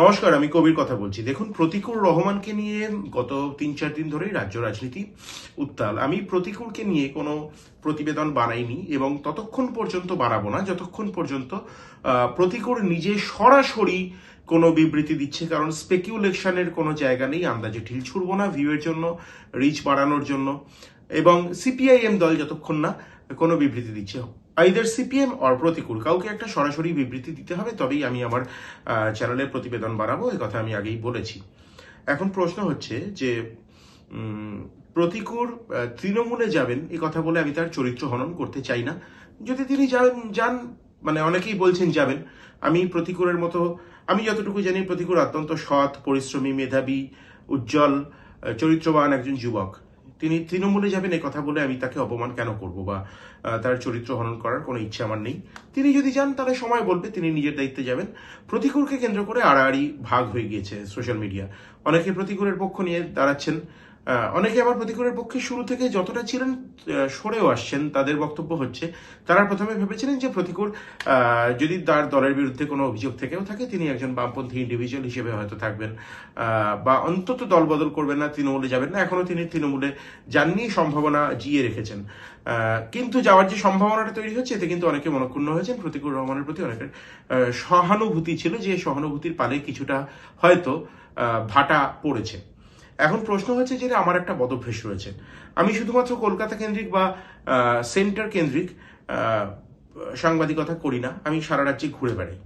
নমস্কার, আমি কবির কথা বলছি। দেখুন, প্রতিকূল রহমানকে নিয়ে গত ৩-৪ দিন ধরেই রাজ্য রাজনীতি উত্তাল। আমি প্রতিকূলকে নিয়ে কোনো প্রতিবেদন বানাইনি এবং ততক্ষণ পর্যন্ত বানাবো না যতক্ষণ পর্যন্ত প্রতিকূল নিজে সরাসরি কোনো বিবৃতি দিচ্ছে, কারণ স্পেকিউলেশনের কোনো জায়গা নেই। আন্দাজে ঢিল ছুড়বো না ভিউয়ের জন্য, রিচ বাড়ানোর জন্য। এবং সিপিআইএম দল যতক্ষণ না কোনো বিবৃতি দিচ্ছে, আইদার সিপিএম অর প্রতিকূল, কাউকে একটা সরাসরি বিবৃতি দিতে হবে, তবেই আমি আমার চ্যানেলে প্রতিবেদন বানাবো। এই কথা আমি আগেই বলেছি। এখন প্রশ্ন হচ্ছে যে প্রতিকূল তৃণমূলে যাবেন এই কথা বলে আমি তার চরিত্র হনন করতে চাই না। যদি তিনি যান, মানে অনেকেই বলছেন যাবেন, আমি প্রতিকূলের মতো, আমি যতটুকু জানি প্রতিকূল অত্যন্ত সৎ, পরিশ্রমী, মেধাবী, উজ্জ্বল, চরিত্রবান একজন যুবক। তিনি তৃণমূলে যাবেন এই কথা বলে আমি তাকে অপমান কেন করব বা তার চরিত্র হনন করার কোনো ইচ্ছা আমার নেই। তিনি যদি যান তাহলে সময় বলবে, তিনি নিজের দায়িত্বে যাবেন। প্রতিকূলকে কেন্দ্র করে আড়াআড়ি ভাগ হয়ে গিয়েছে সোশ্যাল মিডিয়া। অনেকে প্রতিকূলের পক্ষ নিয়ে দাঁড়াচ্ছেন, অনেকে আবার প্রতিকূলের পক্ষে শুরু থেকে যতটা ছিলেন সরেও আসছেন। তাদের বক্তব্য হচ্ছে, তারা প্রথমে ভেবেছিলেন যে প্রতিকূল যদি তার দলের বিরুদ্ধে কোনো অভিযোগ থেকেও থাকে, তিনি একজন বামপন্থী ইন্ডিভিজুয়াল হিসেবে হয়তো থাকবেন, বা অন্তত দল বদল করবেন না, তৃণমূলে যাবেন না। এখনো তিনি তৃণমূলে যাননি, সম্ভাবনা জিয়ে রেখেছেন। কিন্তু যাওয়ার যে সম্ভাবনাটা তৈরি হচ্ছে, এতে কিন্তু অনেকে মনক্ষুণ্ণ হয়েছেন। প্রতিকূল রহমানের প্রতি অনেকের সহানুভূতি ছিল, যে সহানুভূতির পালে কিছুটা হয়তো ভাটা পড়েছে। এখন প্রশ্ন হচ্ছে যে আমার একটা বদভ্যাস রয়েছে। আমি শুধুমাত্র কলকাতা কেন্দ্রিক বা সেন্টার কেন্দ্রিক সাংবাদিকতা করি না, আমি সারা রাজ্যে ঘুরে বেড়াই।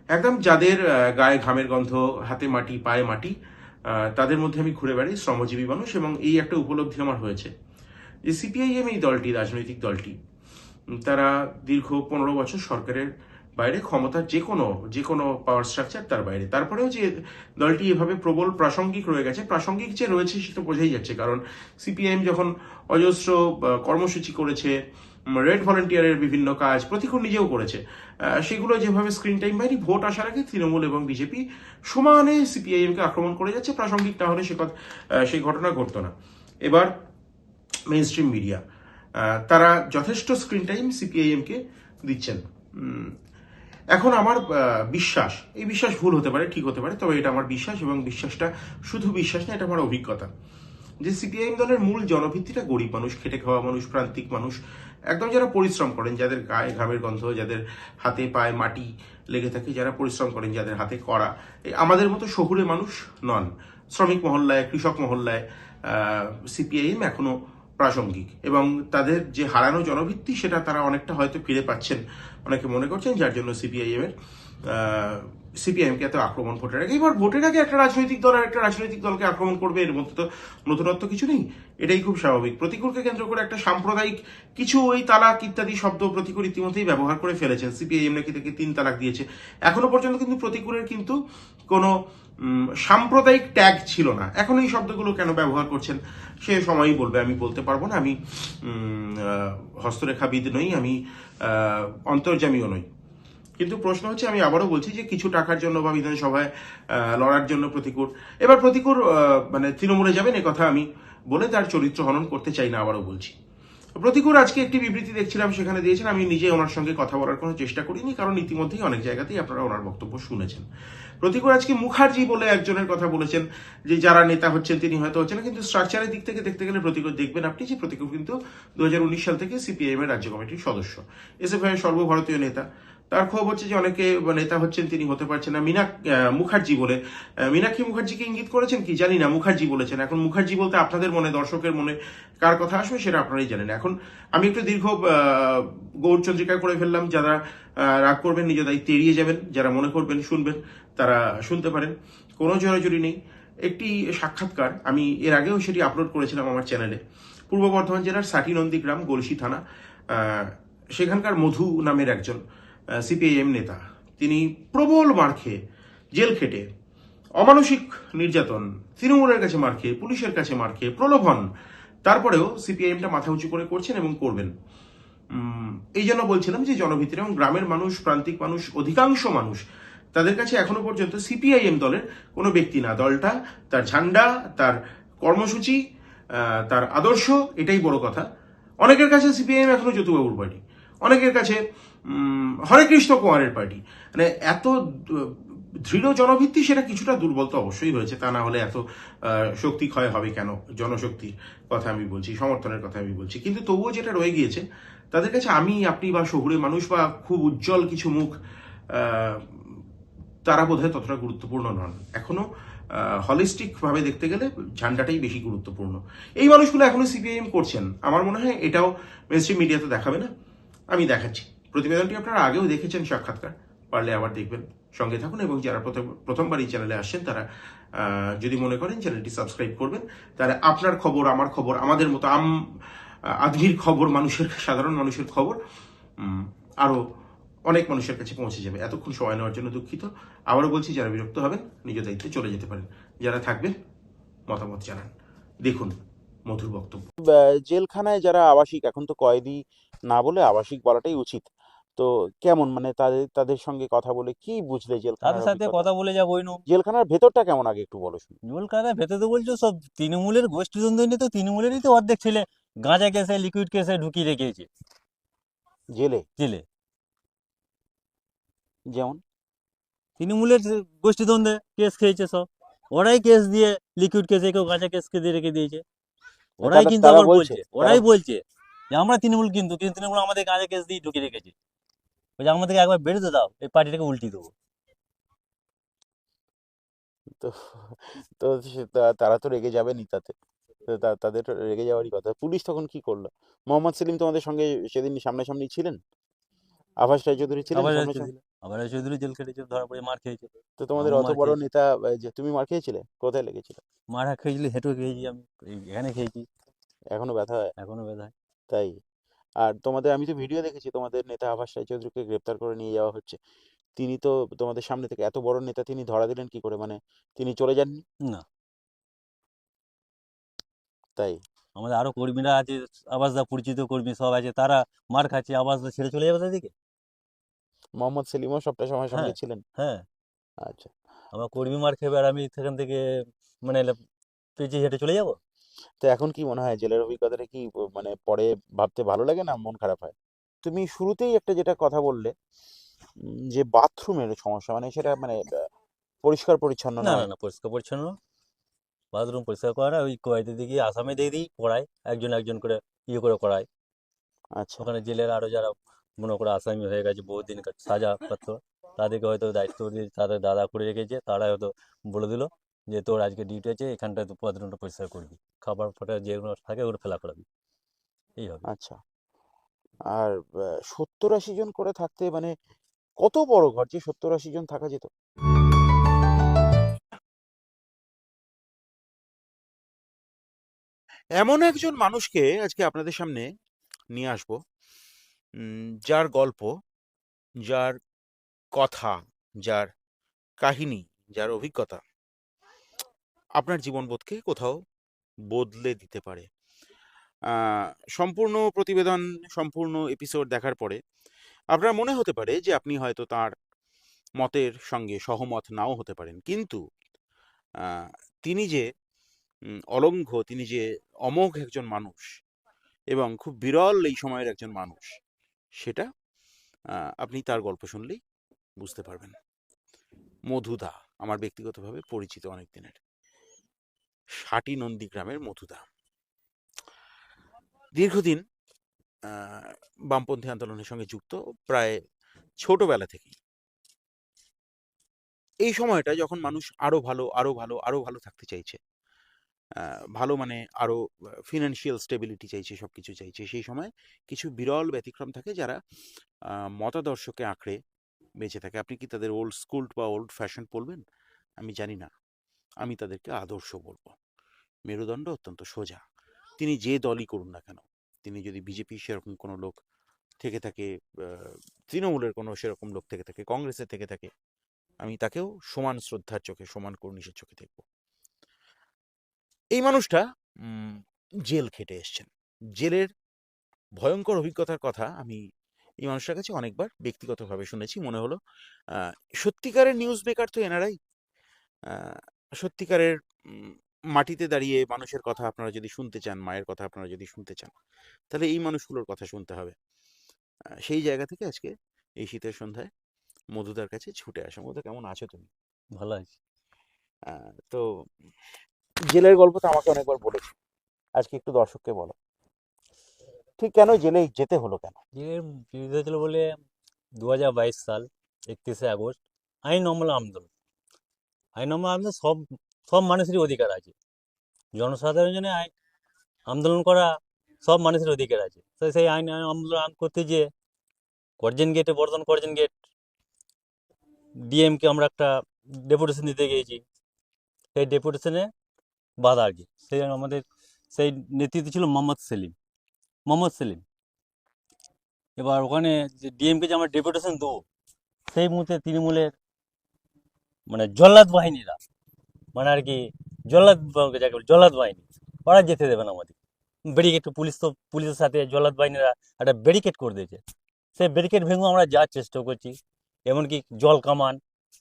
একদম যাদের গায়ে ঘামের গন্ধ, হাতে মাটি, পায়ে মাটি, তাদের মধ্যে আমি ঘুরে বেড়াই, শ্রমজীবী মানুষ। এবং এই একটা উপলব্ধি আমার হয়েছে যে সিপিআইএম, এই দলটি, রাজনৈতিক দলটি, তারা দীর্ঘ 15 বছর সরকারের বাইরে, ক্ষমতার যে কোনো পাওয়ার স্ট্রাকচার তার বাইরে। তারপরেও যে দলটি এভাবে প্রবল প্রাসঙ্গিক রয়ে গেছে, প্রাসঙ্গিক যে রয়েছে সেটা বোঝাই যাচ্ছে। কারণ সিপিআইএম যখন অজস্র কর্মসূচি করেছে, রেড ভলেন্টিয়ারের বিভিন্ন কাজ প্রতিকূল নিজেও করেছে, সেগুলো যেভাবে স্ক্রিন টাইম পায়নি, ভোট আসার আগে তৃণমূল এবং বিজেপি সমানে সিপিআইএমকে আক্রমণ করে যাচ্ছে। প্রাসঙ্গিক না হলে সেই ঘটনা ঘটতো না। এবার মেইন স্ট্রিম মিডিয়া, তারা যথেষ্ট স্ক্রিন টাইম সিপিআইএমকে দিচ্ছেন। এখন আমার বিশ্বাস, এই বিশ্বাস ভুল হতে পারে, ঠিক হতে পারে, তবে এটা আমার বিশ্বাস, এবং বিশ্বাসটা শুধু বিশ্বাস না, এটা আমার অভিজ্ঞতা, যে সিপিআইএম দলের মূল জনভিত্তিটা গরিব মানুষ, খেটে খাওয়া মানুষ, প্রান্তিক মানুষ, একদম যারা পরিশ্রম করেন, যাদের গায়ে ঘামের গন্ধ, যাদের হাতে পায়ে মাটি লেগে থাকে, যারা পরিশ্রম করেন, যাদের হাতে করা, আমাদের মতো শহুরে মানুষ নন। শ্রমিক মহল্লায়, কৃষক মহল্লায় সিপিআইএম এখনো প্রাসঙ্গিক, এবং তাদের যে হারানো জনভিত্তি সেটা তারা অনেকটা হয়তো ফিরে পাচ্ছেন, অনেকে মনে করছেন, যার জন্য সিপিআইএমকে এত আক্রমণ ভোটের আগে। এবার ভোটের আগে একটা রাজনৈতিক দল আর একটা রাজনৈতিক দলকে আক্রমণ করবে, এর মধ্যে তো নতুনত্ব কিছু নেই, এটাই খুব স্বাভাবিক। প্রতিকূলকে কেন্দ্র করে একটা সাম্প্রদায়িক কিছু, ওই তালাক ইত্যাদি শব্দ প্রতিকূল ইতিমধ্যেই ব্যবহার করে ফেলেছেন। সিপিআইএম নাকি থেকে 3 তালাক দিয়েছে, এখনো পর্যন্ত কিন্তু প্রতিকূলের কিন্তু কোনো সাম্প্রদায়িক ট্যাগ ছিল না। এখন এই শব্দগুলো কেন ব্যবহার করছেন সে সময়ই বলবে, আমি বলতে পারবো না। আমি হস্তরেখাবিদ নই, আমি অন্তর্যামীও নই। কিন্তু প্রশ্ন হচ্ছে, আমি আবারও বলছি, যে কিছু টাকার জন্য বা বিধানসভায় লড়ার জন্য প্রতিকূল, এবার প্রতিকূল মানে তৃণমূলে যাবেন এ কথা আমি বলে তার চরিত্র হনন করতে চাই না, আবারও বলছি। প্রতিকূল আজকে একটি বিবৃতি দেখছিলাম, সেখানে দিয়েছেন, আমি নিজে ওনার সঙ্গে কথা বলার কোনো চেষ্টা করিনি, কারণ ইতিমধ্যেই অনেক জায়গাতেই আপনারা ওনার বক্তব্য শুনেছেন। প্রতিকূল আজকে মুখার্জি বলে একজনের কথা বলেছেন, যে যারা নেতা হচ্ছেন তিনি হয়তো হচ্ছেন না, কিন্তু স্ট্রাকচারের দিক থেকে দেখতে গেলে প্রতিকূল দেখবেন আপনি, যে প্রতিকূল কিন্তু 2019 সাল থেকে সিপিআইএম এর রাজ্য কমিটির সদস্য, এসএফআই এর সর্বভারতীয় নেতা। তার ক্ষোভ হচ্ছে যে অনেকে নেতা হচ্ছেন, তিনি হতে পারছেন না। মুখার্জি বলে, মীনাক্ষী মুখার্জিকে ইঙ্গিত করেছেন কি জানি না, মুখার্জি বলেছেন। এখন মুখার্জি বলতে আপনাদের মনে, দর্শকের মনে কার কথা আসবে সেটা আপনারাই জানেন। এখন আমি একটু দীর্ঘ গৌরচন্দ্রিকা করে ফেললাম, যারা রাগ করবেন নিজ দায়িত্বে এড়িয়ে যাবেন, যারা মনে করবেন শুনবেন তারা শুনতে পারেন, কোনো জোরাজুরি নেই। একটি সাক্ষাৎকার, আমি এর আগেও সেটি আপলোড করেছিলাম আমার চ্যানেলে। পূর্ব বর্ধমান জেলার সাটি নন্দীগ্রাম, গলসি থানা, সেখানকার মধু নামের একজন সিপিআইএম নেতা, তিনি প্রবল মার খেয়ে, জেল খেটে, অমানসিক নির্যাতন, তৃণমূলের কাছে মার খেয়ে, পুলিশের কাছে মার খেয়ে, প্রলোভন, তারপরেও সিপিআইএমটা মাথা উঁচু করে করছেন এবং করবেন। এই জন্য বলছিলাম যে জনভিত্তির এবং গ্রামের মানুষ, প্রান্তিক মানুষ, অধিকাংশ মানুষ, তাদের কাছে এখনো পর্যন্ত সিপিআইএম দলের কোনো ব্যক্তি না, দলটা, তার ঝান্ডা, তার কর্মসূচি, তার আদর্শ, এটাই বড় কথা। অনেকের কাছে সিপিআইএম এখনো যতুবাবুর পার্টি, অনেকের কাছে হরে কৃষ্ণ কুমারের পার্টি। মানে এত দৃঢ় জনভিত্তি সেটা কিছুটা দুর্বল তো অবশ্যই হয়েছে, তা না হলে এত শক্তি ক্ষয় হবে কেন? জনশক্তির কথা আমি বলছি, সমর্থনের কথা আমি বলছি, কিন্তু তবুও যেটা রয়ে গিয়েছে তাদের কাছে আমি, আপনি বা শহুরে মানুষ বা খুব উজ্জ্বল কিছু মুখ, আহ, তারা বোধহয় ততটা গুরুত্বপূর্ণ নন এখনো। হলিস্টিক ভাবে দেখতে গেলে ঝান্ডাটাই বেশি গুরুত্বপূর্ণ। এই মানুষগুলো এখনো সিপিআইএম করছেন, আমার মনে হয় এটাও মেনস্ট্রিম মিডিয়াতে দেখাবে না, আমি দেখাচ্ছি। প্রতিবেদনটি আপনারা আগেও দেখেছেন সাক্ষাৎকার, পারলে আবার দেখবেন। সঙ্গে থাকুন, এবং যারা প্রথমবার এই চ্যানেলে আসছেন তারা যদি মনে করেন চ্যানেলটি সাবস্ক্রাইব করবেন, তাহলে আপনার খবর, আমার খবর, আমাদের মতো আদমির খবর, মানুষের, সাধারণ মানুষের খবর আরো অনেক মানুষের কাছে পৌঁছে যাবে। এতক্ষণ সময় নেওয়ার জন্য দুঃখিত। আবারও বলছি, যারা বিরক্ত হবেন নিজ দায়িত্বে চলে যেতে পারেন, যারা থাকবেন মতামত জানান। দেখুন মধুর বক্তব্য। জেলখানায় যারা আবাসিক, এখন তো কয়েদি না বলে আবাসিক বলাটাই উচিত, তো কেমন, মানে তাদের তাদের সঙ্গে কথা বলে কি বুঝলে জেলখানার তাদের সাথে অভিজ্ঞতা? কথা বলে যা বইনু জেলখানার ভেতরটা কেমন আগে একটু বলো শুনি। জলখানার ভেতরে তো বলছো সব তৃণমূলের গোষ্ঠীদ্বন্দ্ব নিয়ে, তো তৃণমূলেরই তো অর্ধেক ছেলে গাঁজা কেসে লিকুইড কেসে ঢুকিয়ে রেখেছে জেলে? জেলে। যেমন? তৃণমূলের যে গোষ্ঠীদ্বন্দ্বে কেস খেয়েছে সব, ওরাই কেস দিয়ে লিকুইড কেসে, কেউ গাঁজা কেসকে দিয়ে রেখে দিয়েছে। ওরাই তারা কিন্তু তারা আবার বলছে বলছে, তারা ওরাই বলছে যে আমরা তৃণমূল, কিন্তু কিন্তু তৃণমূল আমাদের গাঁজা কেস দিয়ে ঢুকিয়ে রেখেছে। ওই যে আমাদেরকে একবার বেরোতে দাও, এই পার্টিটাকে উল্টিয়ে দেবো। তো তো তারা তো রেগে যাবেনি তাতে, তো তাদের তো রেগে যাওয়ারই কথা। পুলিশ তখন কি করলো? মোহাম্মদ সেলিম তোমাদের সঙ্গে সেদিন সামনাসামনি ছিলেন? আভাস রায়চৌধুরী ছিলেন আবার সামনাসামনি? চৌধুরী আবার চৌধুরী জেল খেটেছে, ধরা পড়ে মার খেয়েছে। তো তোমাদের আমিও অত মার বড় খেয়েছি। নেতা, যে তুমি মার খেয়েছিলে, কোথায় লেগেছিল? মার খেয়েছিল, হেঁটেও খেয়েছি আমি, এখানে খেয়েছি, এখনো ব্যথা হয়? এখনো ব্যথা। তাই? আর তোমাদের, আমি তো ভিডিও দেখেছি, তোমাদের নেতা আভাস রায়চৌধুরীকে গ্রেপ্তার করে নিয়ে যাওয়া হচ্ছে। তিনি তো তোমাদের সামনে থেকে, এত বড় নেতা, তিনি ধরা দিলেন কি করে? মানে তিনি চলে যাননি? না, তাই? আমাদের আরো কর্মীরা আছে, আবাসদা পরিচিত কর্মী সব আছে, তারা মার খাচ্ছে, আবাসদা ছেড়ে চলে যাবে তাদেরকে। মোহাম্মদ সেলিমও সবটা সময় হ্যাঁ, সঙ্গে ছিলেন? হ্যাঁ, আচ্ছা। আমার কর্মী মার খাবে আর আমি সেখান থেকে মানে পেঁচিয়ে হেঁটে চলে যাব। তো এখন কি মনে হয়, জেলের অভিজ্ঞতাটা কি মানে পরে ভাবতে ভালো লাগে না মন খারাপ হয়? তুমি শুরুতেই একটা যেটা কথা বললে, যে বাথরুমের সমস্যা, মানে সেটা মানে পরিষ্কার পরিচ্ছন্ন না, না, নয়। না, পরিষ্কার পরিচ্ছন্ন, বাথরুম পরিষ্কার করা না, ওই কয়েদি দিকে আসামে দিয়ে দিই পড়ায়, একজন একজন করে ইয়ে করে করায়। আচ্ছা। ওখানে জেলের আরো যারা মনে করে আসামি হয়ে গেছে, বহুদিন সাজা প্রাপ্ত, তাদেরকে হয়তো দায়িত্ব দিয়ে তাদের দাদা করে রেখেছে, তারা হয়তো বলে দিল যে তোর আজকে ডিউটি আছে, এখানটায় তো বাথরুমটা পরিষ্কার করবি, খাবার ফাটা যেগুলো থাকে ওগুলো ফেলা করাবি, এই হবে। আচ্ছা। আর 70-80 জন করে থাকতে, মানে কত বড় ঘর যে 70-80 জন থাকা যেত? এমন একজন মানুষকে আজকে আপনাদের সামনে নিয়ে আসবো, যার গল্প, যার কথা, যার কাহিনী, যার অভিজ্ঞতা আপনার জীবনবোধকে কোথাও বদলে দিতে পারে। সম্পূর্ণ প্রতিবেদন, সম্পূর্ণ এপিসোড দেখার পরে আপনার মনে হতে পারে যে আপনি হয়তো তার মতের সঙ্গে সহমত নাও হতে পারেন, কিন্তু আহ, তিনি যে অলঙ্ঘ, তিনি যে অমোঘ একজন মানুষ, এবং খুব বিরল এই সময়ের একজন মানুষ, সেটা আপনি তার গল্প শুনলেই বুঝতে পারবেন। মধুদা, আমার ব্যক্তিগতভাবে পরিচিত অনেক দিনের, সাটি নন্দীগ্রামের মধুদা, দীর্ঘদিন বামপন্থী আন্দোলনের সঙ্গে যুক্ত, প্রায় ছোটবেলা থেকেই। এই সময়টা যখন মানুষ আরো ভালো, আরো ভালো, আরো ভালো থাকতে চাইছে, ভালো মানে আরো ফিনান্সিয়াল স্টেবিলিটি চাইছে, সবকিছু চাইছে, সেই সময় কিছু বিরল ব্যতিক্রম থাকে যারা মতাদর্শকে আঁকড়ে বেঁচে থাকে। আপনি কি তাদের ওল্ড স্কুল বা ওল্ড ফ্যাশন বলবেন? আমি জানি না, আমি তাদেরকে আদর্শ বলবো। মেরুদণ্ড অত্যন্ত সোজা, তিনি যে দলই করুন না কেন। তিনি যদি বিজেপি সেরকম কোনো লোক থেকে থাকে, তৃণমূলের কোনো সেরকম লোক থেকে থাকে, কংগ্রেসের থেকে থাকে, আমি তাকেও সমান শ্রদ্ধার চোখে, সমান কর্নিশের চোখে দেখব। এই মানুষটা জেল খেটে এসছেন। জেলের ভয়ঙ্কর অভিজ্ঞতার কথা আমি এই মানুষটার কাছে অনেকবার ব্যক্তিগতভাবে শুনেছি। মনে হলো সত্যিকারের নিউজ মেকার তো এনারাই। সত্যিকারের মাটিতে দাঁড়িয়ে মানুষের কথা আপনারা যদি শুনতে চান, মায়ের কথা আপনারা যদি শুনতে চান, তাহলে এই মানুষগুলোর কথা শুনতে হবে। সেই জায়গা থেকে আজকে এই শীতের সন্ধ্যায় মধুদার কাছে ছুটে আসা। মধু, কেমন আছো তুমি? ভালো আছে। তো জেলের গল্প তো আমাকে অনেকবার বলেছে, আজকে একটু দর্শককে বলো ঠিক কেন জেলে যেতে হলো কেন? জেলের বিরুদ্ধে ছিল বলে 2022 সাল 31শে আগস্ট আইন অমল আন্দোলন। আইন অমল আন্দোলন সব সব মানুষেরই অধিকার আছে, জনসাধারণ জন্য আন্দোলন করা সব মানুষের অধিকার আছে। তো সেই আইন আন্দোলন করতে গিয়ে করজেন গেটে, বর্ধমান করজেন গেট ডিএমকে আমরা একটা ডেপুটেশন দিতে গিয়েছি। সেই ডেপুটেশনে বাধা আর কি, সেই আমাদের সেই নেতৃত্ব ছিল মোহাম্মদ সেলিম। এবার ওখানে যে ডিএমকে যে আমরা ডেপুটেশন দেবো, সেই মুহূর্তে তৃণমূলের মানে জল্লাদ বাহিনীরা, মানে আর কি জল্লাদ যাকে বলে জল্লাদ বাহিনী, ওরা যেতে দেবে না আমাদের ব্যারিকেড। পুলিশ তো পুলিশের সাথে জল্লাদ বাহিনীরা একটা ব্যারিকেড করে দিয়েছে। সেই ব্যারিকেড ভেঙে আমরা যাওয়ার চেষ্টা করছি, এমনকি জল কামান,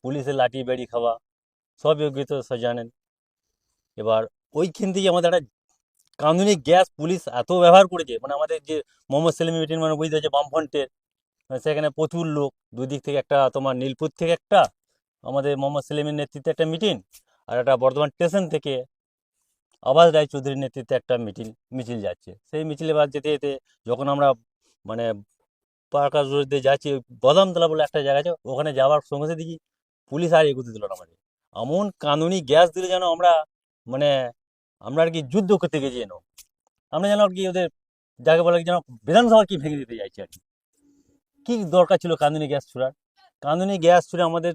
পুলিশের লাঠি বেড়ি খাওয়া, সব যোগ্যিত জানেন। এবার ওইখান থেকে আমাদের একটা কান্দুনি গ্যাস পুলিশ এত ব্যবহার করেছে, মানে আমাদের যে মোহাম্মদ সেলিম মিটিং মানে বুঝতে হচ্ছে বামফ্রন্টের, সেখানে প্রচুর লোক, দুই দিক থেকে একটা, তোমার নীলপুর থেকে একটা, আমাদের মোহাম্মদ সেলিমের নেতৃত্বে একটা মিটিং, আর একটা বর্ধমান স্টেশন থেকে আবাস রায়চৌধুরীর নেতৃত্বে একটা মিছিল যাচ্ছে। সেই মিছিলে বাদ যেতে যেতে যখন আমরা মানে পার্কাস রোড দিয়ে যাচ্ছি, ওই বদামতলা বলে একটা জায়গা আছে, ওখানে যাওয়ার সঙ্গে সঙ্গে দেখি পুলিশ আর এগোতে দিল না আমাদের। এমন কানুনি গ্যাস দিলে যেন আমরা মানে আমরা আর কি যুদ্ধ করতে গেছি যেন, আমরা যেন আর কি ওদের যাকে বলে যেন বিধানসভা কি ভেঙে দিতে চাইছি আর কি। কি দরকার ছিল কান্দুনি গ্যাস ছুড়ার? কান্দুনি গ্যাস ছুড়ে আমাদের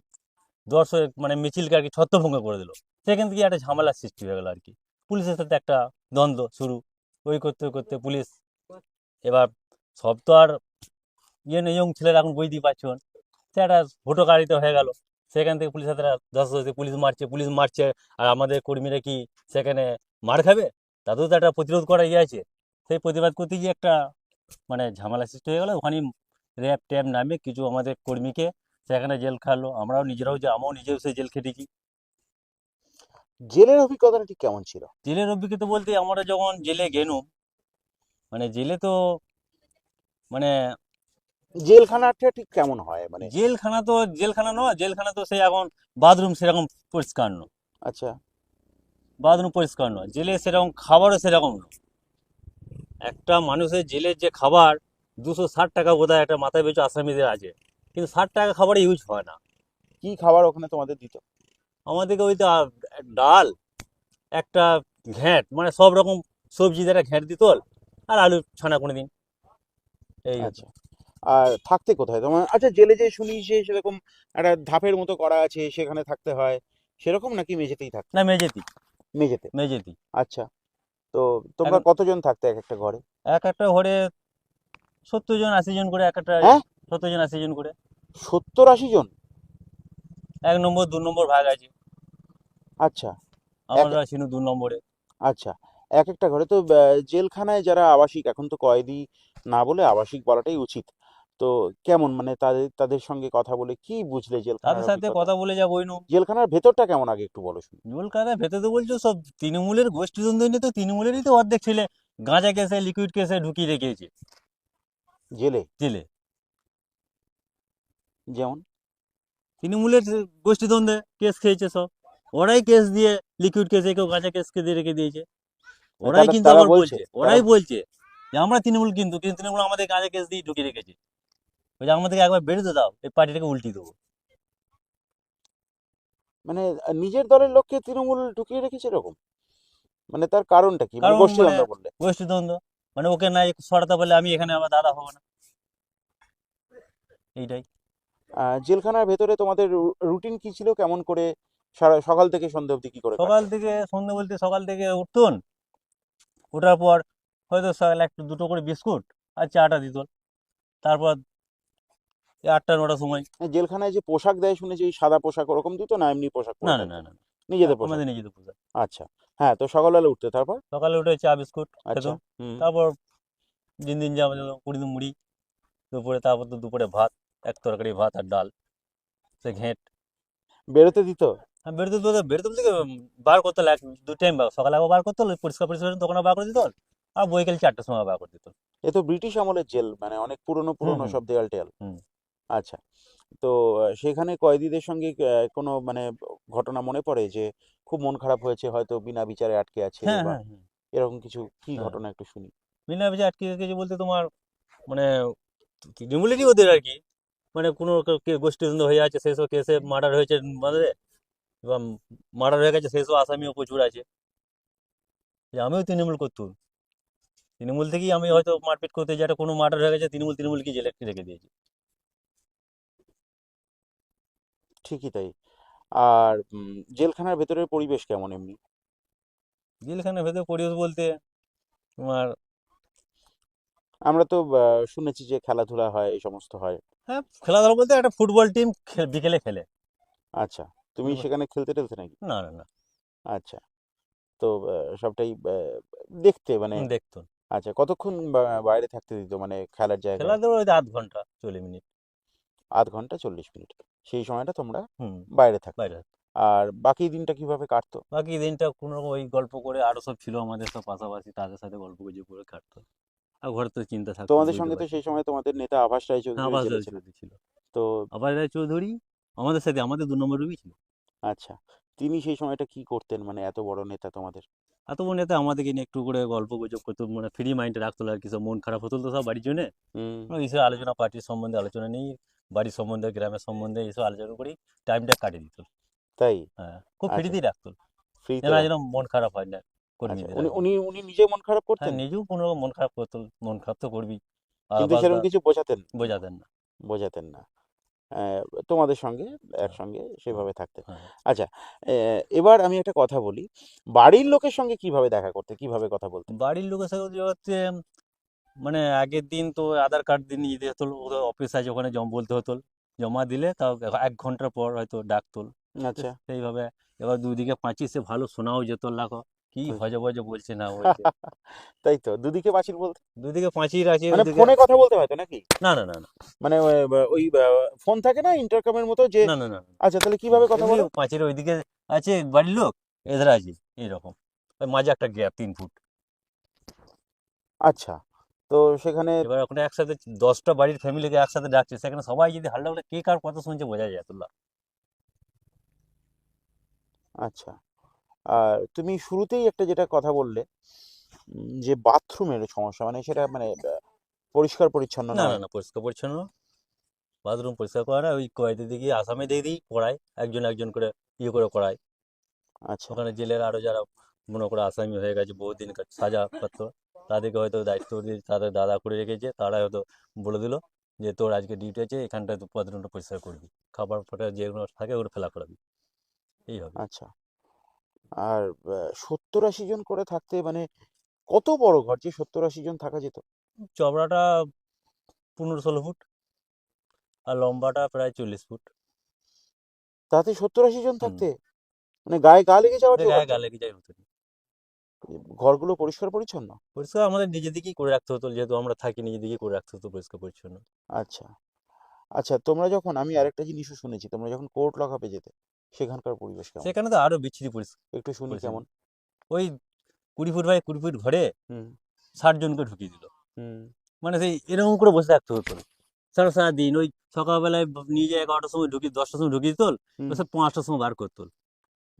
দর্শক মানে মিছিলকে আর কি ছত্রভঙ্গ করে দিল। সেখান থেকে একটা ঝামেলার সৃষ্টি হয়ে গেল আর কি, পুলিশের সাথে একটা দ্বন্দ্ব শুরু। ওই করতে করতে পুলিশ, এবার সব তো আর ইয়ং ছেলেরা এখন বুঝতেই পারছেন, সে একটা ভোটো গাড়িতে হয়ে গেল। সেখান থেকে পুলিশ হাতে দশ পুলিশ মারছে, আর আমাদের কর্মীরা কি সেখানে মার খাবে? তাতেও তো একটা প্রতিরোধ করা ইয়ে আছে। সেই প্রতিবাদ করতে গিয়ে একটা মানে ঝামেলা সৃষ্টি হয়ে গেল। ওখানে র্যাব ট্যাব নামে কিছু আমাদের কর্মীকে সেখানে জেল খাটলো। আমরাও নিজেরাও যে আমরাও নিজেও সেই জেল খেটেছি। জেলের অভিজ্ঞতাটা ঠিক কেমন ছিল? জেলের অভিজ্ঞতা বলতে আমরা যখন জেলে গেলাম, মানে জেলে তো মানে জেলখানাটা ঠিক কেমন হয় মানে? জেলখানা নয়, জেলখানা তো সেই এখন বাথরুম সেরকম পরিষ্কার নয়, আচ্ছা। বাথরুম পরিষ্কার নয়। জেলে সেরকম খাবারও সেরকম নয়। একটা মানুষের জেলের যে খাবার 260 টাকা বোধহয় একটা মাথায় পিছু আসামিদের আছে, কিন্তু 60 টাকা খাবারে ইউজ হয় না। কি খাবার ওখানে তোমাদের দিত? আমাদেরকে ওই তো ডাল, একটা ঘ্যাঁট, মানে সব রকম সবজি দ্বারা ঘ্যাঁট দিত, আর আলু ছানা কোনো দিন, এই হতো। আচ্ছা। আর থাকতে কোথায় তোমার? আচ্ছা, জেলে যে শুনি যে সেরকম একটা ধাপের মতো করা আছে, সেখানে থাকতে হয়, সেরকম নাকি মেঝেতেই থাকতে? না, মেজেতি। মেঝেতে। মেজেতি। আচ্ছা। তো তোমরা এখন কতজন থাকতে এক একটা ঘরে? এক একটা ঘরে 70 জন 80 জন করে, এক একটা হ্যাঁ, 70 জন 80 জন করে। 70-80 জন? 1 নম্বর 2 নম্বর ভাগ আছে, আচ্ছা। এক আমরা ছিল 2 নম্বরে। আচ্ছা, এক একটা ঘরে তো জেলখানায় যারা আবাসিক, এখন তো কয়েদি না বলে আবাসিক বলাটাই উচিত। তো কেমন মানে তাদের তাদের সঙ্গে কথা বলে কি বুঝলে তাদের জেলখানার সাথে অভিজ্ঞতা? কথা বলে যা বইনু। জেলখানার ভেতরটা কেমন আগে একটু বলো শুনি। জলকাদার ভেতরে তো বলছো সব তৃণমূলের গোষ্ঠীদ্বন্দ্ব নিয়ে, তো তৃণমূলেরই তো অর্ধেক ছেলে গাঁজা কেসে লিকুইড কেসে ঢুকিয়ে রেখেছে জেলে? জেলে। যেমন? তৃণমূলের গোষ্ঠীদ্বন্দ্বে কেস খেয়েছে সব, ওরাই কেস দিয়ে লিকুইড কেসে, কেউ গাঁজা কেসকে দিয়ে রেখে দিয়েছে। মানে ওরাই তারা কিন্তু তারা আবার বলছে বলছে, তারা ওরাই বলছে যে আমরা তৃণমূল, কিন্তু কিন্তু তৃণমূল আমাদের গাঁজা কেস দিয়ে ঢুকিয়ে রেখেছে। ওই যে আমাদেরকে একবার বেরোতে দাও, এই পার্টিটাকে উল্টি দেবো। মানে নিজের দলের লোককে তৃণমূল ঢুকিয়ে রেখেছে এরকম? মানে তার কারণটা কি, মানে কারণ মানে গোষ্ঠীদ্বন্দ্ব বললে? গোষ্ঠীদ্বন্দ্ব, মানে ওকে নাই সরাতে পারলে আমি এখানে আমার দাদা হবো না, এইটাই। জেলখানার ভেতরে তোমাদের রুটিন কি ছিল, কেমন করে সকাল থেকে সন্ধ্যা অবধি কি করে সকাল কাটতো? থেকে সন্ধ্যে বলতে সকাল থেকে উঠতুন, ওঠার পর হয়তো সকালে একটু দুটো করে বিস্কুট আর চাটা দিত। তারপর এই 8টা 9টার সময়। জেলখানায় যে পোশাক দেয় শুনেছি, ওই সাদা পোশাক ওরকম দিত না এমনি পোশাক না পরে না না থাকতো? না না, নিজেদের পোশাক? আমাদের নিজেদের পোশাক। আচ্ছা। হ্যাঁ, তো সকালবেলা উঠতে তারপর? সকালে উঠে চা বিস্কুট আচ্ছা। খেতাম। হুম। তারপর দিন দিন যাওয়া যেত, কুড়ি দিন মুড়ি দুপুরে, তারপর তো দুপুরে ভাত, এক তরকারি ভাত আর ডাল, সে ঘেঁট। বেরোতে দিত? হ্যাঁ, বেরোতে থেকে বার করতে হলো, 2 টাইম সকালে একবার বার করতে হলো, পরিষ্কার পরিষ্কার তখন বার করে দিত, আর বৈকাল 4টার সময় বার করে দিত। এ তো ব্রিটিশ আমলের জেল, মানে অনেক পুরনো হুম পুরনো হুম সব দেয়াল টেয়াল। হুম। আচ্ছা। তো সেখানে কয়েদিদের সঙ্গে কোনো মানে ঘটনা মনে পড়ে যে খুব মন খারাপ হয়েছে, হয়তো বিনা বিচারে আটকে আছে হ্যাঁ বা হ্যাঁ হ্যাঁ এরকম কিছু, কি হ্যাঁ ঘটনা একটু শুনি। বিনা বিচারে আটকে রেখেছে বলতে তোমার মানে তৃণমূলেরই ওদের আর কি, মানে কোনো গোষ্ঠীদ্বন্দ্ব হয়ে আছে, সেসব কেসে মার্ডার হয়েছে আমাদের, এবং মার্ডার হয়ে গেছে, সেসব আসামিও প্রচুর আছে। যে আমিও তৃণমূল করতুম, তৃণমূল থেকেই আমি হয়তো মারপিট করতে যে একটা কোনো মার্ডার হয়ে গেছে, তৃণমূলকে জেলে রেখে দিয়েছি। ঠিকই তাই। আর জেলখানার ভেতরের পরিবেশ কেমন এমনি? জেলখানার ভেতর পরিবেশ বলতে তোমার, আমরা তো শুনেছি যে খেলাধুলা হয়, এই সমস্ত হয়। হ্যাঁ খেলাধুলা বলতে একটা ফুটবল টিম বিকেলে খেলে। আচ্ছা, তুমি ফুটবল, সেখানে খেলতে টেলতে নাকি? না না না, আচ্ছা, তো সবটাই দেখতে মানে, দেখতো। আচ্ছা, কতক্ষণ বাইরে থাকতে দিত মানে খেলার জায়গায়? খেলাধুলা ওই 8 ঘন্টা 40 মিনিট। 8 ঘন্টা 40 মিনিট, সেই সময়টা তোমরা হুম, বাইরে থাকতে। বাইরে থাকতো। আর বাকি দিনটা কিভাবে কাটতো? বাকি দিনটা কোনো রকম ওই গল্প করে, আরো সব ছিল আমাদের সব পাশাপাশি, তাদের সাথে গল্প গুজব করে কাটতো। আর ঘরে তো চিন্তা থাকতো, তোমাদের বুঝতে সঙ্গে তো পারছি। সেই সময় তোমাদের নেতা আভাস হ্যাঁ, রায়চৌধুরী আবাস জেলে ছিলেন। চৌধুরী ছিল। তো আবাস রায়চৌধুরী আমাদের সাথে, আমাদের 2 নম্বর রুমই ছিল। আচ্ছা, তিনি সেই সময়টা কি করতেন, মানে এত বড় নেতা তোমাদের? এত মনে হতো আমাদেরকে নিয়ে একটু করে গল্প গুজব করতো, মানে ফ্রি মাইন্ডে রাখতো আর কি, সব মন খারাপ হতো তো সব বাড়ির জন্য। হুম। এইসব আলোচনা, পার্টির সম্বন্ধে আলোচনা নেই, বাড়ির সম্বন্ধে, গ্রামের সম্বন্ধে এইসব আলোচনা করি টাইমটা কাটিয়ে দিত। তাই? হ্যাঁ, খুব আচ্ছা, ফ্রিতেই রাখতো, ফ্রিতে যেন যেন রাখতেন। মন খারাপ হয় না আচ্ছা, কর্মীদের উনি আর কি। উনি উনি নিজে মন খারাপ হ্যাঁ, করতেন, নিজেও কোনো রকম মন খারাপ করতো, মন খারাপ তো করবি। আর কিন্তু আবাসদা সেরকম কিছু বোঝাতেন না? বোঝাতেন না। বোঝাতেন না। তোমাদের সঙ্গে হ্যাঁ একসঙ্গে হ্যাঁ সেভাবে থাকতেন। হ্যাঁ। আচ্ছা, এবার আমি একটা কথা বলি, বাড়ির লোকের সঙ্গে কিভাবে দেখা করতে, কিভাবে কথা বলতেন? বাড়ির লোকের সাথে যে হচ্ছে, মানে আগের দিন তো আধার কার্ড দিয়ে নিয়ে যেতে হতো, ওদের অফিস আছে ওখানে বলতে হতো, জমা দিলে তাও 1 ঘন্টার পর হয়তো ডাকতো। তো আচ্ছা। সেইভাবে এবার দুদিকে পাঁচি, সে ভালো শোনাও যেত, লাখো কি তো- ভজে ভজে বলছে না বলছে। তাই তো, দুদিকে পাঁচিল বলতে দুদিকে পাঁচির আছে মানে ওদিকে। ফোনে কথা বলতে হয়তো নাকি? না না না না মানে ওই ফোন থাকে না ইন্টারকমের মতো যে? না না না না আচ্ছা, তাহলে না, কিভাবে কথা এমনি বলো? পাঁচির ওইদিকে আছে বাড়ির লোক, এধারে আছে এইরকম, ওই মাঝে একটা গ্যাপ 3 ফুট। আচ্ছা, তো সেখানে এবার ওখানে একসাথে 10টা বাড়ির ফ্যামিলিকে একসাথে ডাকছে, সেখানে সবাই যদি হাল্লা করে কে কার কথা শুনছে বোঝা যায় তুল্লা। আচ্ছা, আর তুমি শুরুতেই একটা যেটা কথা বললে, যে বাথরুমের সমস্যা, মানে সেটা মানে পরিষ্কার পরিচ্ছন্ন না না নয়। না, পরিষ্কার পরিচ্ছন্ন, বাথরুম পরিষ্কার করা ওই কয়েদি দিকে আসামে দিয়ে দিই পড়ায়, একজন একজন করে ইয়ে করে করায়। আচ্ছা। ওখানে জেলের আরো যারা মনে করে আসামি হয়ে গেছে, বহুদিন সাজা পাত্র, তাদেরকে হয়তো দায়িত্ব দিয়ে তাদের দাদা করে রেখেছে, তারা হয়তো বলে দিল যে তোর আজকে ডিউটি আছে, এখানটায় তুই বাথরুমটা পরিষ্কার করবি, খাবার ফাটা যেগুলো থাকে ওগুলো ফেলা করাবি, এইভাবে। আচ্ছা, আর 70-80 জন করে থাকতে মানে কত বড় ঘর যে 70-80 জন থাকা যেত? চওড়াটা 15-16 ফুট, আর লম্বাটা প্রায় 40 ফুট। তাতে 70-80 জন হুম, থাকতে মানে গায়ে গা লেগে যাওয়ার ওদের জোগাড় গায়ে তো। গা লেগে যায় মতন। ঘরগুলো পরিষ্কার পরিচ্ছন্ন? পরিষ্কার আমাদের নিজেদিকেই করে রাখতে হতো, যেহেতু আমরা থাকি নিজেদিকেই করে রাখতে হতো পরিষ্কার পরিচ্ছন্ন। আচ্ছা। আচ্ছা, তোমরা যখন, আমি আরেকটা জিনিসও শুনেছি, তোমরা যখন কোর্ট লকআপে যেতে, সেখানকার পরিবেশ কেমন? সেখানে তো আরো বিচ্ছিরি একটু শুনি পরিস্থিতি। কেমন। ওই 20 ফুট বাই 20 ফুট ঘরে হুম। 60 জনকে ঢুকিয়ে দিল, হুম। মানে সেই এরকম করে বসে থাকতে হতো সারা সারা দিন। ওই সকালবেলায় নিয়ে যায় 11টার সময় ঢুকিয়ে, 10টার সময় ঢুকিয়ে দিত, হুম। সে 5টার সময় বার করতো।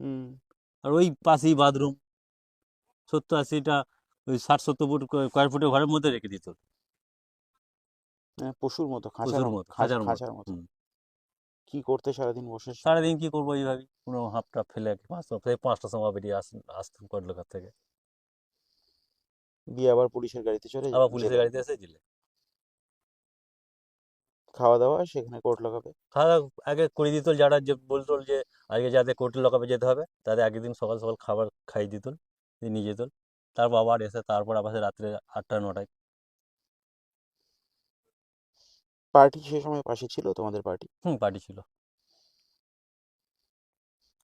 হুম। আর ওই পাশেই বাথরুম, 70-80টা, ওই 60-70 ফুট স্কোয়ার ফুটের ঘরের মধ্যে রেখে দিত, পশুর মতো, খাঁচার পশুর মতো, খাঁচার মতো। খাঁচার মতো। হুম, কি করতে সারাদিন বসে? সারাদিন কি করবো এইভাবে, কোনো হাফ টাপ ফেলে 5টার সময় বেরিয়ে আসতাম কটলোকার থেকে, দিয়ে আবার পুলিশের গাড়িতে চলে আবার পুলিশের জেলে? গাড়িতে এসে জেলে। খাওয়া দাওয়া সেখানে কোর্ট লকআপে? খাওয়া দাওয়া আগে করে দিত, যারা যে বলতো যে আজকে যাদের কোর্টে লকআপে যেতে হবে, তাদের আগের দিন সকাল সকাল খাবার খাইয়ে দিত, দিয়ে নিয়ে যেত। তারপর আবার এসে তারপর আবার সে রাত্রে 8টা 9টায়। পার্টি সে সময় পাশে ছিল, তোমাদের পার্টি? হুম, পার্টি ছিল।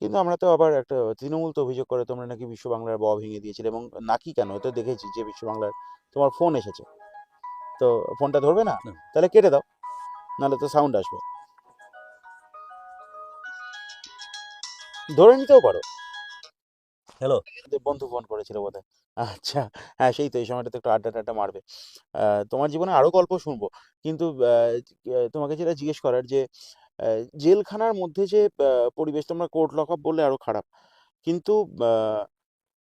কিন্তু আমরা তো আবার একটা তৃণমূল তো অভিযোগ করে তোমরা নাকি বিশ্ব বাংলার ভেঙে দিয়েছিলে, এবং নাকি কেন, তো দেখেছি যে বিশ্ব বাংলার তোমার ফোন এসেছে, তো ফোনটা ধরবে না? হুম, তাহলে কেটে দাও, নাহলে তো সাউন্ড আসবে। ধরে নিতেও পারো। হ্যালো। বন্ধু ফোন করেছিল বোধহয়। আচ্ছা, হ্যাঁ, সেই তো এই সময়টাতে একটু আড্ডা টাড্ডা মারবে। তোমার জীবনে আরো গল্প শুনবো, কিন্তু তোমাকে যেটা জিজ্ঞেস করার যে জেলখানার মধ্যে যে পরিবেশ, তোমরা কোর্ট লক আপ বললে আরো খারাপ, কিন্তু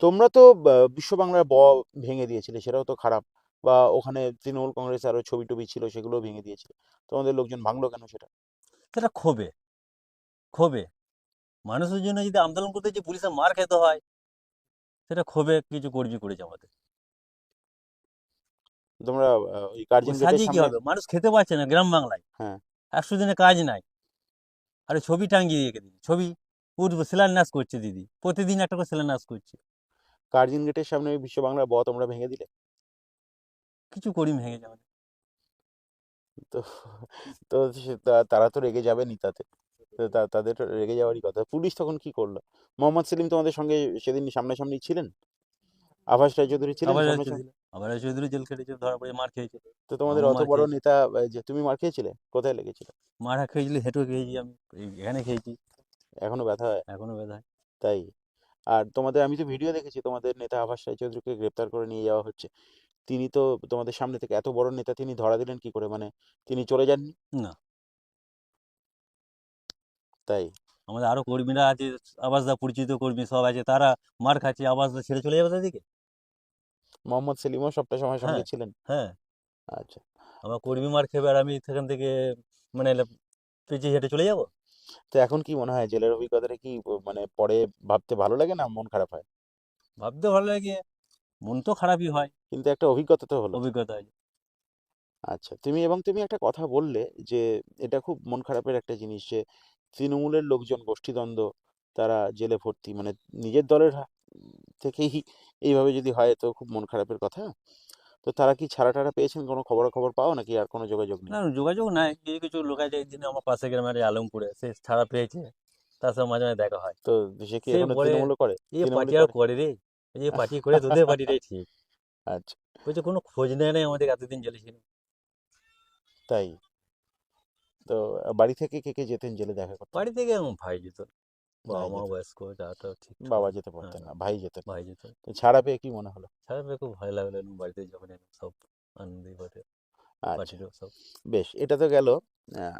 তোমরা তো বিশ্ব বাংলার ভেঙে দিয়েছিলে, সেটাও তো খারাপ। বা ওখানে তৃণমূল কংগ্রেস আরো ছবি টবি ছিল, সেগুলোও ভেঙে দিয়েছিলে। তোমাদের লোকজন ভাঙলো কেন সেটা? সেটা ক্ষোভে, ক্ষোভে মানুষের জন্য যদি আন্দোলন করতে যে পুলিশের মার খেতে হয়, সেটা ক্ষোভে কিছু কর্মী করেছে আমাদের। তোমরা ওই ও গার্জিয়ান গেটের সাজিয়ে কি সামনে। হবে, মানুষ খেতে পাচ্ছে না গ্রাম বাংলায়, হ্যাঁ। 100 দিনে কাজ নাই, আরে ছবি টাঙ্গিয়ে রেখে দিই, ছবি উঠবে, শিলান্যাস করছে দিদি, প্রতিদিন একটা করে শিলান্যাস করছে। গার্জিয়ান গেটের সামনে ওই বিশ্ব বাংলার তোমরা ভেঙে দিলে। কিছু করি ভেঙে যাবে। তো তো তারা তো রেগে যাবেনি তাতে। তো তাদের তো রেগে যাওয়ারই কথা। পুলিশ তখন কি করলো? মোহাম্মদ সেলিম তোমাদের সঙ্গে সেদিন সামনাসামনি ছিলেন? আভাস রায়চৌধুরী ছিলেন আবার আসছে সামনাসামনি? দিল, আবার চৌধুরী জেল খেটেছে, ধরা পড়ে মার খেয়েছে। তো তোমাদের আমিও অত মার বড় খেয়েছি, নেতা, যে তুমি মার খেয়েছিলে, কোথায় লেগেছিল? মারা খেয়েছিলি, হেঁটেও খেয়েছি আমি, এখানে খেয়েছি, এখনো ব্যথা হয়? এখনো ব্যথা হয়। তাই? আর তোমাদের, আমি তো ভিডিও দেখেছি, তোমাদের নেতা আভাস রায়চৌধুরীকে গ্রেপ্তার করে নিয়ে যাওয়া হচ্ছে। তিনি তো তোমাদের সামনে থেকে, এত বড় নেতা, তিনি ধরা দিলেন কি করে? মানে তিনি চলে যাননি? না, তাই? আমাদের আরো কর্মীরা আছে, আবাসদা পরিচিত কর্মী সব আছে, তারা মার খাচ্ছে, আবাসদা ছেড়ে চলে যাবে তাদেরকে। মোহাম্মদ সেলিমও সবটা সময় সঙ্গে হ্যাঁ, ছিলেন? হ্যাঁ, আচ্ছা। আমার কর্মী মার খেবে আর আমি সেখান থেকে মানে পিছিয়ে হেঁটে চলে যাব। তো এখন কি মনে হয়, জেলের অভিজ্ঞতাটা কি মানে পরে ভাবতে ভালো লাগে না মন খারাপ হয়? ভাবতে ভালো লাগে, মন তো খারাপই হয়, কিন্তু একটা অভিজ্ঞতা তো হলো। অভিজ্ঞতা আছে। আচ্ছা, তুমি একটা কথা বললে যে এটা খুব মন খারাপের একটা জিনিস, যে তৃণমূলের লোকজন গোষ্ঠীদ্বন্দ্ব, তারা জেলে ভর্তি, মানে নিজের দলের থেকেই এইভাবে যদি হয় তো খুব মন খারাপের কথা। তো তারা কি ছাড়া টাড়া পেয়েছেন? কোনো খবর পাও নাকি আর কোনো যোগাযোগ না, নেই? যোগাযোগ নাই, কিছু কিছু লোক আছে, একদিন আমার পাশে গ্রামের আলমপুরে, সে ছাড়া পেয়েছে, তার সাথে মাঝে মাঝে দেখা হয়। তো সে কি সে এখনো বলে, তৃণমূলও করে? এ পার্টি তৃণমূলই আর করে? করে রে, এই পার্টি করে তোদের পার্টিটাই ঠিক। আচ্ছা। বলছে কোনো খোঁজ নেয় নাই আমাদের, এতদিন জেলে ছিল। তাই? তো বাড়ি থেকে কে কে যেতেন জেলে দেখা করতে? বাড়ি থেকে আমার ভাই যেত, বাবা ভাই মা যেতেন? বয়স্ক যাটা ঠিক বাবা করে। যেতে হ্যাঁ, পারতেন না, ভাই যেতেন? ভাই যেত। তো ছাড়া পেয়ে কি মনে হলো? সারা পেয়ে খুব ভালো লাগলো, এবং বাড়িতে যখন এলাম সব আনন্দই বটে, আচ্ছা, পার্টিরও সব। বেশ, এটা তো গেল।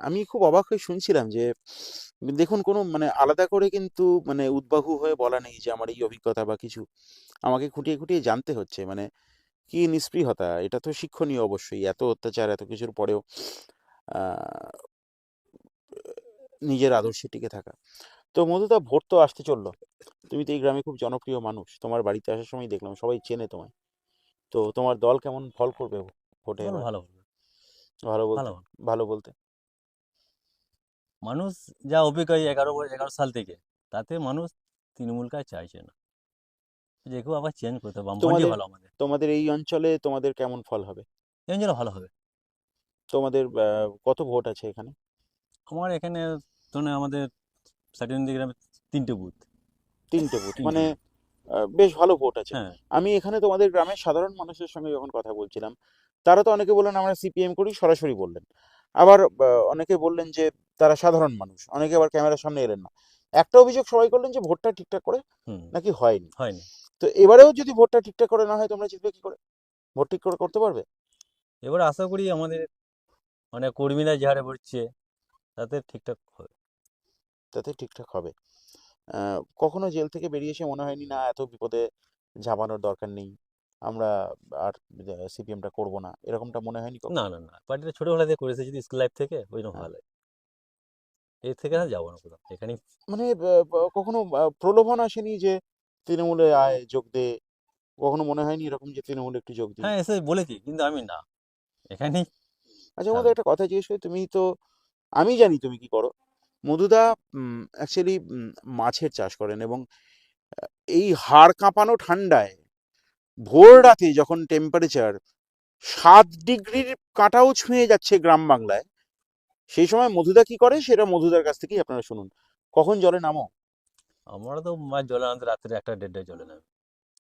আমি খুব অবাক হয়ে শুনছিলাম যে, দেখুন, কোনো মানে আলাদা করে কিন্তু মানে উদ্বাহু হয়ে বলা নেই যে আমার এই অভিজ্ঞতা বা কিছু। আমাকে খুঁটিয়ে খুঁটিয়ে জানতে হচ্ছে, মানে কি নিস্পৃহতা! এটা তো শিক্ষণীয় অবশ্যই, এত অত্যাচার, এত কিছুর পরেও আহ, নিজের আদর্শে টিকে থাকা। তো মধুদা, ভোট তো আসতে চললো। তুমি তো এই গ্রামে খুব জনপ্রিয় মানুষ, তোমার বাড়িতে আসার সময় দেখলাম সবাই চেনে তোমায়। তো তোমার দল কেমন ফল করবে ভোটে বলো, এবার? ভালো ভালো, ভালো ভালো বলতে? ভালো। ভালো বলতে? মানুষ যা অভিজ্ঞ এই 11 সাল থেকে, তাতে মানুষ তৃণমূলকে আর চাইছে না, যে কেউ আবার চেঞ্জ করতে হবে, বামফ্রন্টই তোমাদের ভালো আমাদের। তোমাদের এই অঞ্চলে তোমাদের কেমন ফল হবে? এই জন্য ভালো হবে। তোমাদের কত ভোট আছে এখানে? আমার এখানে ধরুন আমাদের সার্টিফিকেট গ্রামে 3টে বুথ, 3টে বুথ, 3টে মানে বুথ। বেশ ভালো ভোট আছে। হ্যাঁ, আমি এখানে তোমাদের গ্রামের সাধারণ মানুষের সঙ্গে যখন কথা বলছিলাম, তারা তো অনেকে বললেন আমরা সিপিএম করি, সরাসরি বললেন। আবার অনেকে বললেন যে তারা সাধারণ মানুষ, অনেকে আবার ক্যামেরার সামনে এলেন না। একটা অভিযোগ সবাই করলেন যে ভোটটা ঠিকঠাক করে হুম, নাকি হয়নি। হয়নি। তো এবারেও যদি ভোটটা ঠিকঠাক করে না হয়, তোমরা জিতবে কি করে? ভোট ঠিক করে করতে পারবে? এবার আশা করি আমাদের মানে কর্মীরা যে হারে ভরছে, তাতে ঠিকঠাক হবে। তাতে ঠিকঠাক হবে? কখনো জেল থেকে বেরিয়ে এসে মনে হয়নি, না এত বিপদে ঝাঁপানোর দরকার নেই, আমরা আর সিপিএমটা করবো না, এরকমটা মনে হয়নি না, কখনো? না, না, পার্টিটা ছোটবেলা থেকে করেছে, যদি স্কুল লাইফ থেকে ওই জন্য হ্যাঁ। ভালো লাগে। এর থেকে আর যাবো না কোথাও, এখানেই। মানে কখনো প্রলোভন আসেনি যে তৃণমূলে আয়, যোগ দে? কখনো মনে হয়নি এরকম যে তৃণমূলে একটু যোগ দিই? হ্যাঁ, এসে বলেছি, কিন্তু আমি না, এখানেই আচ্ছা মধু, থাকবো। একটা কথা জিজ্ঞেস করি, তুমি তো, আমি জানি তুমি কি করো। মধুদা অ্যাকচুয়ালি মাছের চাষ করেন, এবং এই হাড় কাঁপানো ঠান্ডায় ভোর রাতে যখন টেম্পারেচার 7 ডিগ্রির কাঁটাও ছুঁয়ে যাচ্ছে গ্রাম বাংলায়, সেই সময় মধুদা কি করে সেটা মধুদার কাছ থেকেই আপনারা শুনুন। কখন জলে নামো? আমরা তো মাছ জলে আনতে রাত্রে 1টা 1:30টায় জলে নামি।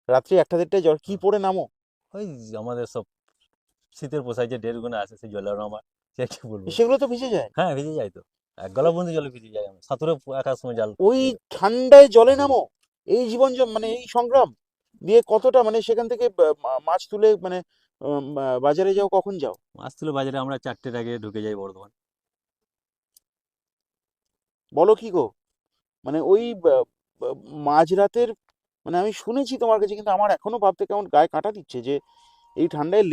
রাত্রি 1টা 1:30টায় জল কি হ্যাঁ, পরে নামো? ওই আমাদের সব শীতের পোশাক যে 1.5 গুণে আছে, সেই জলে আমার, সে কি বলবো। সেগুলো তো ভিজে যায়। হ্যাঁ, ভিজে যাই তো, 1 গলা বন্ধু জলে ভিজে যাই, আমি সাঁতুরে একার সময় জাল ওই দিয়ে। ঠান্ডায় জলে নামো? এই জীবন মানে এই সংগ্রাম দিয়ে কতটা, মানে সেখান থেকে মাছ তুলে, মানে বাজারে যাও কখন যাও? মাছ তুলে বাজারে আমরা 4টের আগে ঢুকে যাই বর্ধমান। বলো কি গো? মানে ওই মাঝরাতের, মানে আমি শুনেছি তোমার কাছে, কিন্তু আমার এখনো ভাবতে কেমন গায়ে কাঁটা দিচ্ছে যে এই ঠান্ডায়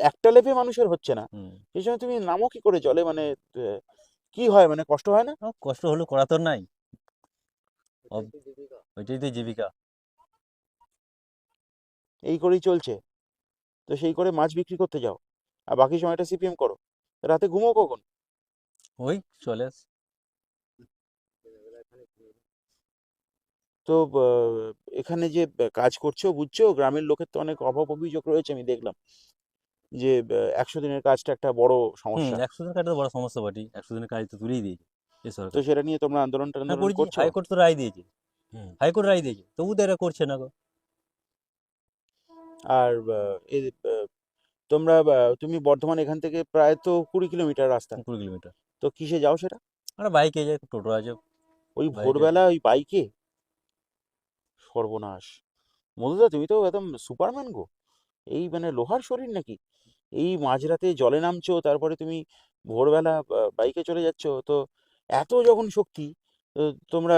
একটা লেপে মানুষের হচ্ছে না। হুম। সেই সময় তুমি নামো কি করে জলে? মানে কি হয়, মানে কষ্ট হয় না? কষ্ট হলেও করা তো নাই। অব- ওইটাই তো জীবিকা। এই করেই চলছে। তো সেই করে মাছ বিক্রি করতে যাও, আর বাকি সময়টা সিপিএম করো। রাতে ঘুমো কখন? ওই চলে তো এখানে যে কাজ করছো, বুঝছো, গ্রামের লোকের তো অনেক অভাব অভিযোগ রয়েছে, আমি দেখলাম যে 100 দিনের কাজটা একটা বড় হুম। সমস্যা। 100 দিনের কাজ তো বড় সমস্যা বটেই, 100 দিনের কাজ তো তুলেই দিয়েছে এই তো সরকার। সেটা নিয়ে তোমরা আন্দোলন হ্যাঁ টান্দোলন করেছি, করছো? হাইকোর্ট তো রায় দিয়েছে। হুম, হাইকোর্ট রায় দিয়েছে, তবু তো এরা করছে না গো। আর তোমরা তুমি বর্ধমান এখান থেকে প্রায় তো 20 কিলোমিটার রাস্তা। 20 কিলোমিটার। তো কিসে যাও সেটা? আমরা বাইকে যাই, টোটো আছে, ওই বাইকে ভোরবেলা যাই। ওই বাইকে? সর্বনাশ! মধুদা, তুমি তো একদম সুপারম্যান গো। এই মানে লোহার শরীর নাকি? এই মাঝরাতে জলে নামছো, তারপরে তুমি ভোরবেলা বাইকে চলে যাচ্ছ। তো এত যখন শক্তি, তো তোমরা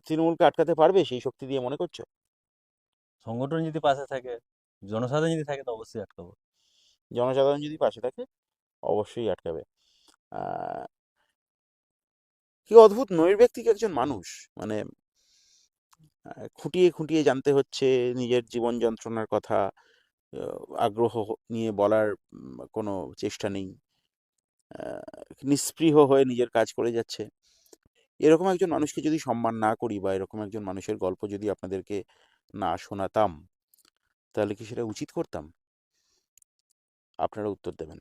তৃণমূলকে আটকাতে পারবে সেই শক্তি দিয়ে, মনে করছো? সংগঠন যদি পাশে থাকে, জনসাধারণ যদি থাকে, তো অবশ্যই আটকাবো। জনসাধারণ যদি পাশে থাকে, অবশ্যই আটকাবে। আহ কি অদ্ভুত নৈর্ব্যক্তিক একজন মানুষ! মানে খুঁটিয়ে খুঁটিয়ে জানতে হচ্ছে নিজের জীবন যন্ত্রণার কথা। আগ্রহ নিয়ে বলার কোনো চেষ্টা নেই। নিস্পৃহ হয়ে নিজের কাজ করে যাচ্ছে। এরকম একজন মানুষকে যদি সম্মান না করি, বা এরকম একজন মানুষের গল্প যদি আপনাদেরকে না শোনাতাম, তাহলে কি সেটা উচিত করতাম? আপনারা উত্তর দেবেন।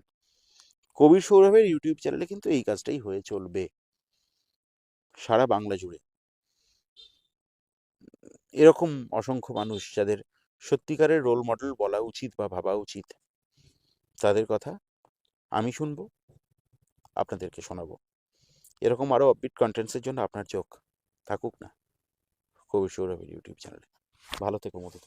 কবির সৌরভের ইউটিউব চ্যানেলে কিন্তু এই কাজটাই হয়ে চলবে সারা বাংলা জুড়ে। এরকম অসংখ্য মানুষ যাদের সত্যিকারের রোল মডেল বলা উচিত বা ভাবা উচিত, তাদের কথা আমি শুনবো, আপনাদেরকে শোনাবো। এরকম আরো আপবিট কন্টেন্টসের জন্য আপনার চোখ থাকুক না কবির সৌরভের ইউটিউব চ্যানেলে। ভালো থেকো মধু।